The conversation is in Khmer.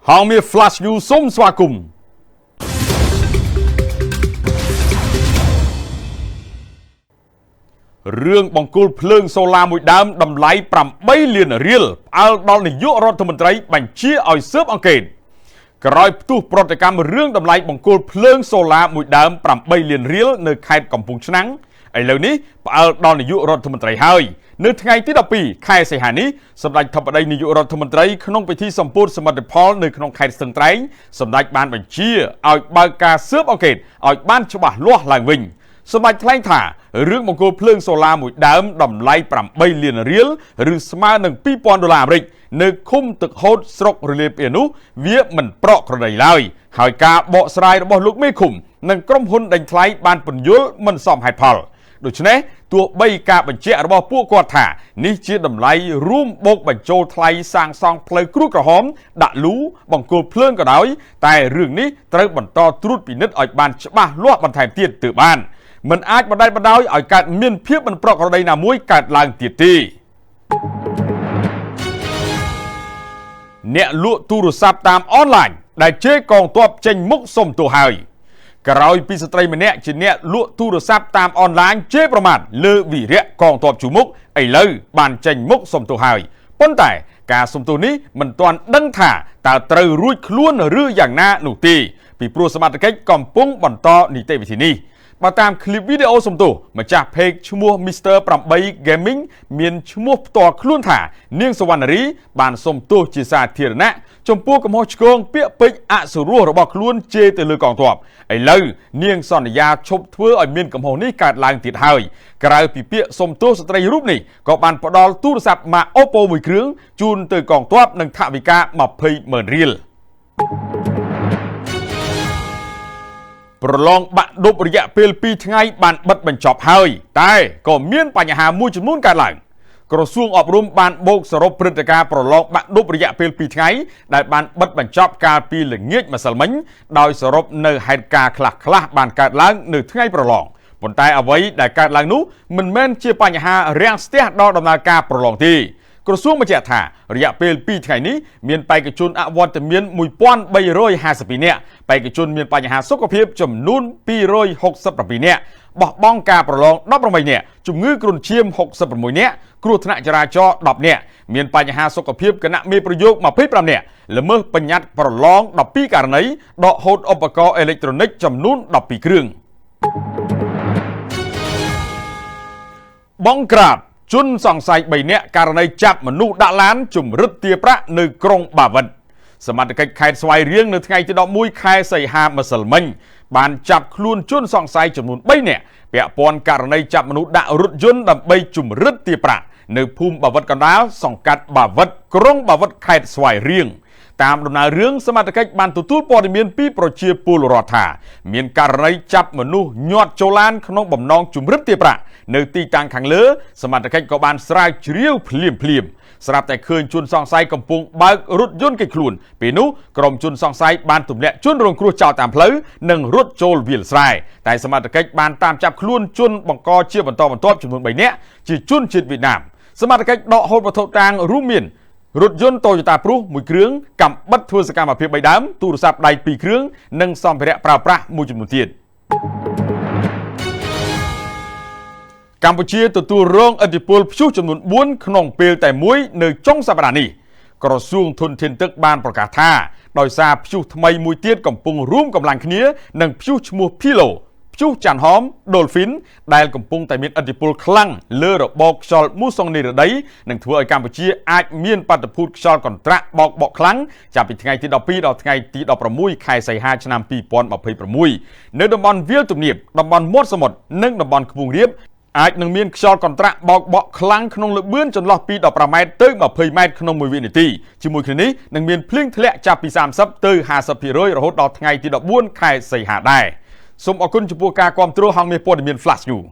Hong mi flash news សូមស្វាគមន៍រឿងបង្គោលភ្លើងសូឡាមួយដើមតម្លៃ8លានរៀលផ្អើលដល់នាយករដ្ឋមន្ត្រីបញ្ជាឲ្យស៊ើបអង្កេតក្រោយផ្ទុះប្រតិកម្មរឿងតម្លៃបង្គោលភ្លើងសូឡាមួយដើម8លានរៀលនៅខេត្តកំពង់ឆ្នាំងឥឡូវនេះផ្អើលដល់នាយករដ្ឋមន្ត្រីហើយនៅថ្ងៃទី12ខែសីហានេះសម្ដេចធិបតីនាយករដ្ឋមន្ត្រីក្នុងពិធីសម្ពោធសមិទ្ធផលនៅក្នុងខេត្តស្ទឹងត្រែងសម្ដេចបានបញ្ជាឲ្យបើកការស៊ើបអង្កេតឲ្យបានច្បាស់លាស់ឡើងវិញសម្ដេចថ្លែងថារឿងបង្គោលភ្លើងសូឡាមួយដើមតម្លៃ8លានរៀលឬស្មើនឹង$2000អាមេរិកនៅឃុំទឹកហូតស្រុករលាបៀនោះវាមិនប្រក្រតីឡើយហើយការបកស្រាយរបស់លោកមេឃុំនិងក្រុមហ៊ុនដេញថ្លៃបានពន្យល់មិនសមហេតុផលដូច្នេះទោះបីការបញ្ជាក់របស់ពួកគាត់ថានេះជាតម្លៃរួមបូកបញ្ចូលថ្លៃសាងសង់ផ្លូវគ្រូក្រហមដាក់លូបង្គោលភ្លើងក៏ដោយតែរឿងនេះត្រូវបន្តត្រួតពិនិត្យឲ្យបានច្បាស់លាស់បន្ថែមទៀតទើបបានមិនអាចបណ្តែតបណ្ដោយឲ្យកើតមានភាពមិនប្រក្រតីណាមួយកើតឡើងទៀតទេអ្នកលក់ទូរស័ព្ទតាមអនឡាញដែលជេរកងទ័ពចេញមុខសុំទោសហើយក្រោយពីស្ត្រីម្នាក់ជាអ្នកលក់ទូរស័ព្ទតាមអនឡាញជេរប្រមាថលើវីរៈកងទ័ពជួមុខឥឡូវបានចេញមុខសុំទោសហើយប៉ុន្តែការសុំទោសនេះមិនទាន់ដឹងថាតើត្រូវរួចខ្លួនឬយ៉ាងណានោះទេពីព្រោះសមត្ថកិច្ចកំពុងបន្តនីតិវិធីនេះបើតាមคลิปវីដេអូសំទោសម្ចាស់ page ឈ្មោះ Mr. 8 Gaming មានឈ្មោះផ្ទាល់ខ្លួនថានាងសវណ្ណរីបានសុំទោសជាសាធារណៈចំពោះកំហុសឆ្គងពាក្យពេចន៍អសុរោះរបស់ខ្លួនជេរទៅលើកងទ័ពឥឡូវនាងសន្យាឈប់ធ្វើឲ្យមានកំហុសនេះកើតឡើងទៀតហើយក្រៅពីពាក្យសុំទោសស្ត្រីរូបនេះក៏បានផ្ដល់ទូរស័ព្ទម៉ាក Oppo មួយគ្រឿងជូនទៅកងទ័ពនិងថវិកា20,000រៀលប្រឡងបាក់ឌុបរយៈពេល2ថ្ងៃបានបិទបញ្ចប់ហើយតែក៏មានបញ្ហាមួយចំនួនកើតឡើងក្រសួងអប់រំបានបូកសរុបព្រឹត្តិការណ៍ប្រឡងបាក់ឌុបរយៈពេល2ថ្ងៃដែលបានបិទបញ្ចប់កាលពីល្ងាចម្សិលមិញដោយសរុបនៅហេតុការណ៍ខ្លះៗបានកើតឡើងនៅថ្ងៃប្រឡងប៉ុន្តែអ្វីដែលកើតឡើងនោះមិនមែនជាបញ្ហារាំងស្ទះដល់ដំណើរការប្រឡងទេក្រសួងបញ្ជាក់ថារយៈពេល2ថ្ងៃនេះមានបេក្ខជនអវត្តមាន1352នាក់បេក្ខជនមានបញ្ហាសុខភាពចំនួន267នាក់បោះបង់ការប្រឡង18នាក់ជំងឺគ្រុនឈាម66នាក់គ្រោះថ្នាក់ចរាចរណ៍10នាក់មានបញ្ហាសុខភាពគណៈមេប្រយោគ25នាក់ល្មើសបញ្ញត្តិប្រឡង12ករណីដកហូតឧបករណ៍អេឡិចត្រូនិកចំនួន12គ្រឿងបងក្រាបជនសង្ស័យ3នាក់ករណីចាប់មនុស្សដាក់ឡានជំរិតទារប្រាក់នៅក្រុងបាវិតសមត្ថកិច្ចខេត្តស្វាយរៀងនៅថ្ងៃទី11ខែសីហាម្សិលមិញបានចាប់ខ្លួនជនសង្ស័យចំនួន3នាក់ពាក់ព័ន្ធករណីចាប់មនុស្សដាក់រថយន្តដើម្បីជំរិតទារប្រាក់នៅភូមិបាវិតកណ្ដាលសង្កាត់បាវិតក្រុងបាវិតខេត្តស្វាយរៀងតាមដំណើររឿងសមត្ថកិច្ចបានទទួលព័ត៌មានពីប្រជាពលរដ្ឋថាមានករណីចាប់មនុស្សញាត់ចូលឡានក្នុងបំណងជំរិតទារប្រាក់នៅទីតាំងខាងលើសមត្ថកិច្ចក៏បានស្រាវជ្រាវភ្លាមស្រាប់តែឃើញជនសង្ស័យកំពុងបើករថយន្តគេចខ្លួនពេលនោះក្រុមជនសង្ស័យបានទម្លាក់ជនរងគ្រោះចោលតាមផ្លូវនិងរត់ចូលវាលស្រែតែសមត្ថកិច្ចបានតាមចាប់ខ្លួនជនបង្កជាបន្តបន្ទាប់ចំនួន3នាក់ជាជនជាតិវៀតណាមសមត្ថកិច្ចដកហូតវត្ថុតាងរួមមានរថយន្ត Toyota Prius មួយគ្រឿងកាំបិតធ្វើសកម្មភាព3ដើមទូរស័ព្ទដៃ2គ្រឿងនិងសម្ភារៈប្រើប្រាស់មួយចំនួនទៀតកម្ពុជាទទួលរងឥទ្ធិពលព្យុះចំនួន4ក្នុងពេលតែមួយនៅចុងសប្តាហ៍នេះក្រសួងធនធានទឹកបានប្រកាសថាដោយសារព្យុះថ្មីមួយទៀតកំពុងរួមកម្លាំងគ្នានឹងព្យុះឈ្មោះ Philo ព្យុះច័ន្ទហម Dolphin ដែលកំពុងតែមានឥទ្ធិពលខ្លាំងលើរបបខ្យល់មូសុងនិរដីនឹងធ្វើឲ្យកម្ពុជាអាចមានបាតុភូតខ្យល់កន្ត្រាក់បោកបក់ខ្លាំងចាប់ពីថ្ងៃទី12ដល់ថ្ងៃទី16ខែសីហាឆ្នាំ2026នៅតំបន់វាលទំនាបតំបន់មាត់សមុទ្រនិងតំបន់ខ្ពង់រាបអាចនឹងមានខ្យល់កន្ត្រាក់បោកបក់ខ្លាំងក្នុងល្បឿនចន្លោះពី15ម៉ែត្រទៅ20ម៉ែត្រក្នុង1វិនាទីជាមួយគ្នានេះនឹងមានភ្លៀងធ្លាក់ចាប់ពី30ទៅ50% រហូតដល់ថ្ងៃទី14ខែសីហាដែរសូមអរគុណចំពោះការគាំទ្រហងមាសព័ត៌មាន Flash News